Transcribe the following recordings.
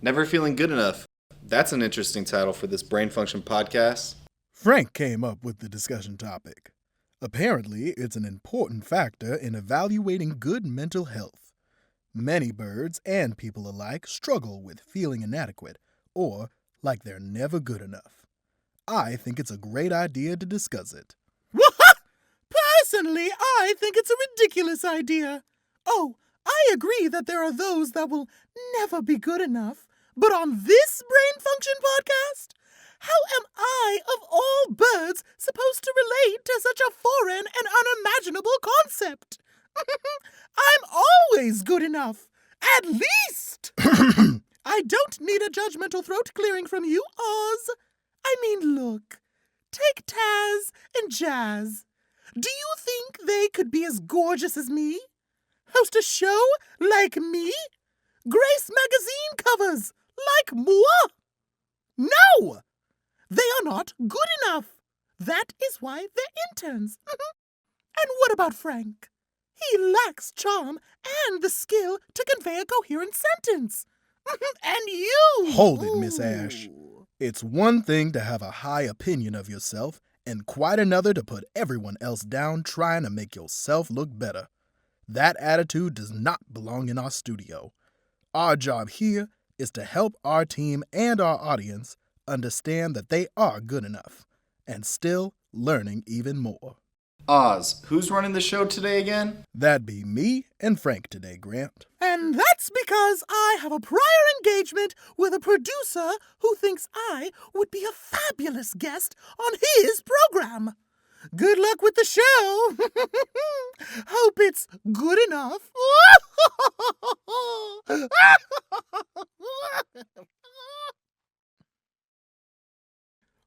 Never Feeling Good Enough. That's an interesting title for this brain function podcast. Frank came up with the discussion topic. Apparently, it's an important factor in evaluating good mental health. Many birds and people alike struggle with feeling inadequate or like they're never good enough. I think it's a great idea to discuss it. Personally, I think it's a ridiculous idea. Oh, I agree that there are those that will never be good enough. But on this brain function podcast, how am I, of all birds, supposed to relate to such a foreign and unimaginable concept? I'm always good enough. At least. I don't need a judgmental throat clearing from you, Oz. I mean, look. Take Taz and Jazz. Do you think they could be as gorgeous as me? Host a show like me? Grace magazine covers like moi? No! They are not good enough. That is why they're interns. And what about Frank? He lacks charm and the skill to convey a coherent sentence. And you! Hold it, Miss Ash. It's one thing to have a high opinion of yourself and quite another to put everyone else down trying to make yourself look better. That attitude does not belong in our studio. Our job here is to help our team and our audience understand that they are good enough and still learning even more. Oz, who's running the show today again? That'd be me and Frank today, Grant. And that's because I have a prior engagement with a producer who thinks I would be a fabulous guest on his program. Good luck with the show. Hope it's good enough.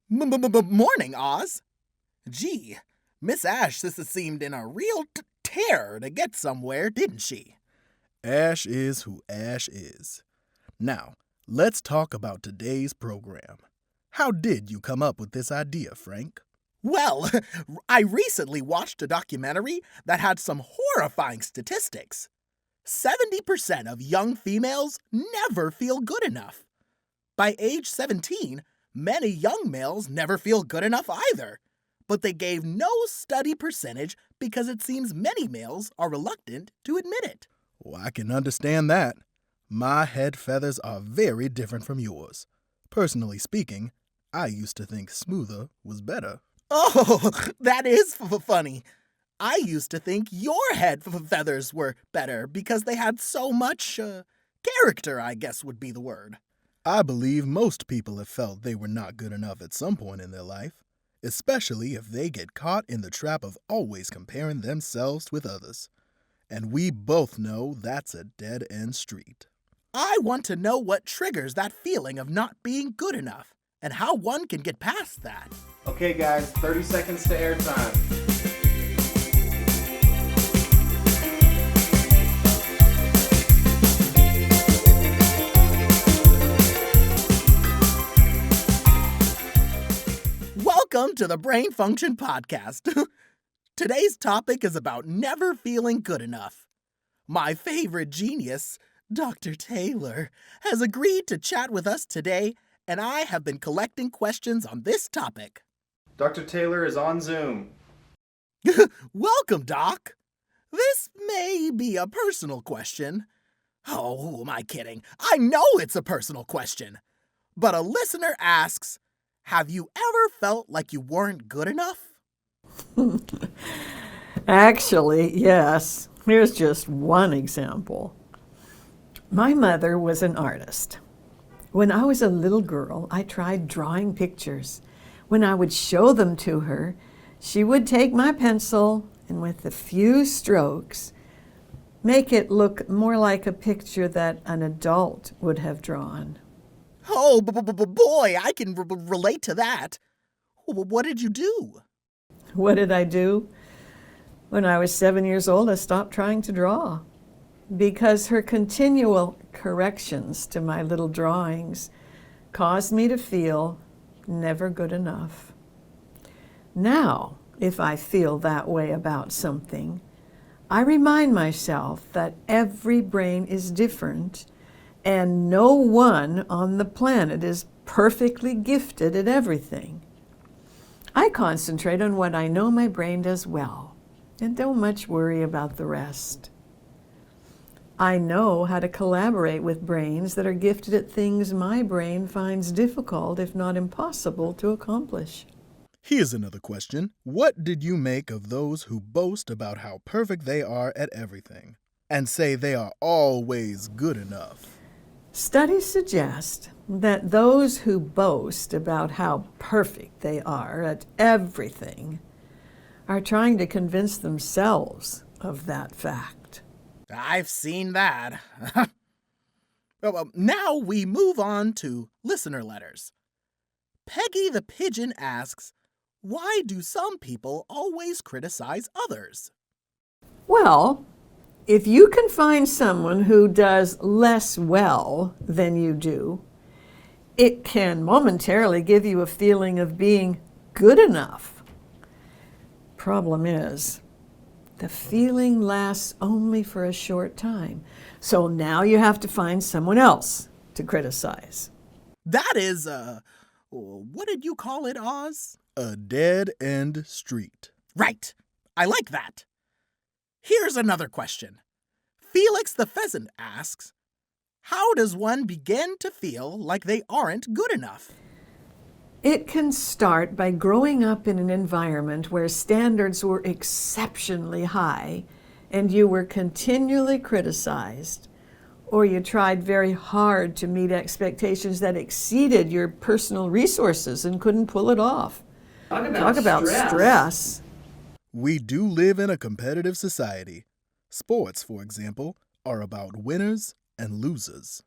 Morning, Oz. Gee, Miss Ash seemed in a real tear to get somewhere, didn't she? Ash is who Ash is. Now, let's talk about today's program. How did you come up with this idea, Frank? Well, I recently watched a documentary that had some horrifying statistics. 70% of young females never feel good enough. By age 17, many young males never feel good enough either. But they gave no study percentage because it seems many males are reluctant to admit it. Well, I can understand that. My head feathers are very different from yours. Personally speaking, I used to think smoother was better. Oh, that is funny. I used to think your head feathers were better because they had so much character, I guess would be the word. I believe most people have felt they were not good enough at some point in their life, especially if they get caught in the trap of always comparing themselves with others. And we both know that's a dead-end street. I want to know what triggers that feeling of not being good enough and how one can get past that. Okay, guys, 30 seconds to airtime. Welcome to the Brain Function Podcast. Today's topic is about never feeling good enough. My favorite genius, Dr. Taylor, has agreed to chat with us today, and I have been collecting questions on this topic. Dr. Taylor is on Zoom. Welcome, Doc. This may be a personal question. Oh, who am I kidding? I know it's a personal question. But a listener asks, have you ever felt like you weren't good enough? Actually, yes. Here's just one example. My mother was an artist. When I was a little girl, I tried drawing pictures. When I would show them to her, she would take my pencil and with a few strokes, make it look more like a picture that an adult would have drawn. Oh, boy, I can relate to that. What did you do? What did I do? When I was 7 years old, I stopped trying to draw because her continual corrections to my little drawings caused me to feel never good enough. Now, if I feel that way about something, I remind myself that every brain is different And no one on the planet is perfectly gifted at everything. I concentrate on what I know my brain does well and don't much worry about the rest. I know how to collaborate with brains that are gifted at things my brain finds difficult, if not impossible, to accomplish. Here's another question. What did you make of those who boast about how perfect they are at everything and say they are always good enough? Studies suggest that those who boast about how perfect they are at everything are trying to convince themselves of that fact. I've seen that. Well, now we move on to listener letters. Peggy the Pigeon asks, why do some people always criticize others? Well, if you can find someone who does less well than you do, it can momentarily give you a feeling of being good enough. Problem is, the feeling lasts only for a short time. So now you have to find someone else to criticize. That is, what did you call it, Oz? A dead-end street. Right. I like that. Here's another question. Felix the Pheasant asks, how does one begin to feel like they aren't good enough? It can start by growing up in an environment where standards were exceptionally high and you were continually criticized, or you tried very hard to meet expectations that exceeded your personal resources and couldn't pull it off. Talk about stress. We do live in a competitive society. Sports, for example, are about winners and losers.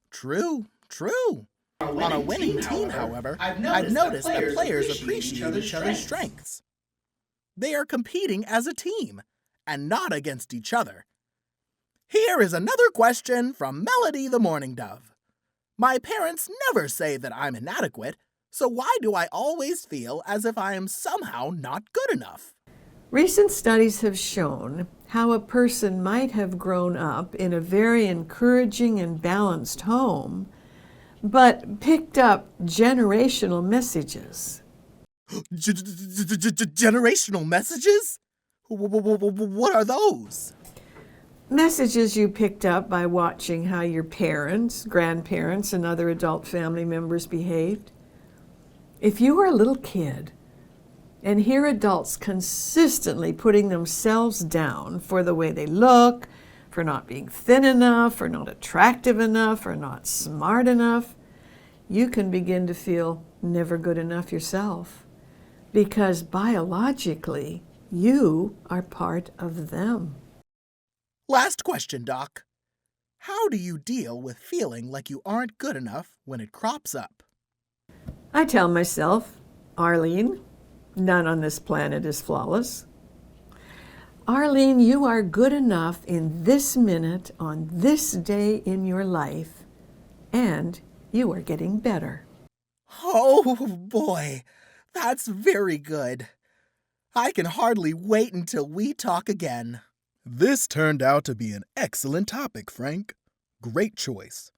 True. On a winning team, however, I've noticed that players appreciate each other's strengths. They are competing as a team and not against each other. Here is another question from Melody the Morning Dove. My parents never say that I'm inadequate, so why do I always feel as if I am somehow not good enough? Recent studies have shown how a person might have grown up in a very encouraging and balanced home, but picked up generational messages. Generational messages? What are those? Messages you picked up by watching how your parents, grandparents, and other adult family members behaved. If you were a little kid and hear adults consistently putting themselves down for the way they look, for not being thin enough, or not attractive enough, or not smart enough, you can begin to feel never good enough yourself, because biologically, you are part of them. Last question, Doc. How do you deal with feeling like you aren't good enough when it crops up? I tell myself, Arlene, none on this planet is flawless. Arlene, you are good enough in this minute, on this day in your life, and you are getting better. Oh, boy, that's very good. I can hardly wait until we talk again. This turned out to be an excellent topic, Frank. Great choice.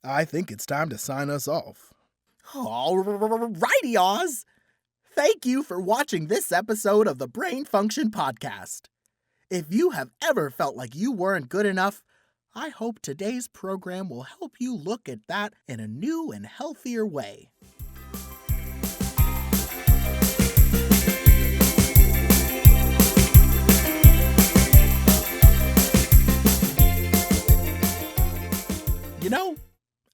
I think it's time to sign us off. All righty, Oz. Thank you for watching this episode of the Brain Function Podcast. If you have ever felt like you weren't good enough, I hope today's program will help you look at that in a new and healthier way. You know,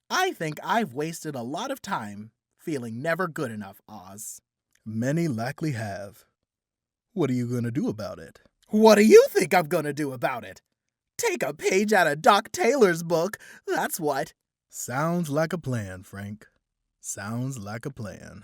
I think I've wasted a lot of time feeling never good enough, Oz. Many likely have. What are you going to do about it? What do you think I'm going to do about it? Take a page out of Doc Taylor's book, that's what. Sounds like a plan, Frank. Sounds like a plan.